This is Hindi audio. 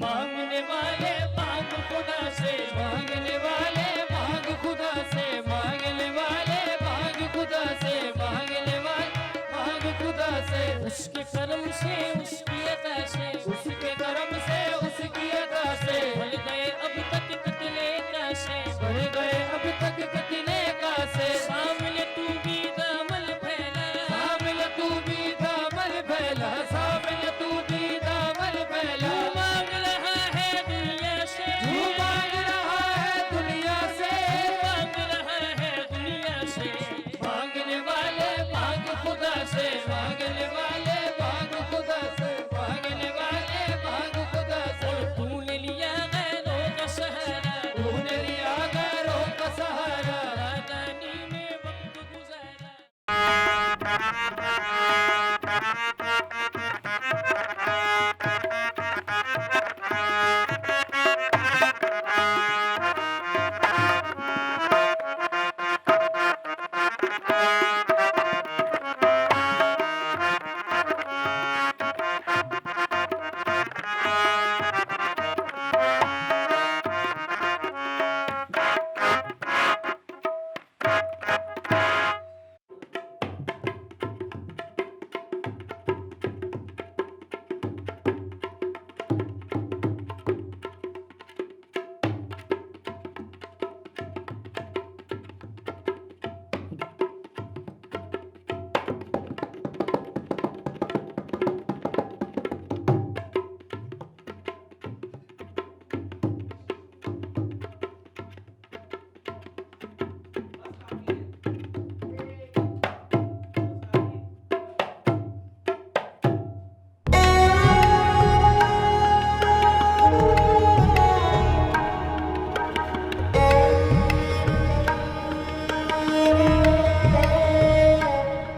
मांगने वाले मांग खुदा से, मांगने वाले मांग खुदा से, मांगने वाले मांग खुदा से, मांगने वाले मांग खुदा से। उसके करम से उसकी अता से, उसके करम से उसकी अता से बढ़ गए अब तक कतले का से, बढ़ गए अब तक कतले का से। सामने तू भी दामन फैला, सामने तू भी दामन फैला, सामने तू भी दामन फैला। मांगने वाले मांग खुदा से, मांगने वाले मांग खुदा से। और तूने लिया गैरों का सहारा, तूने लिया गैरों का सहारा, नादानी में वक्त गुजारा।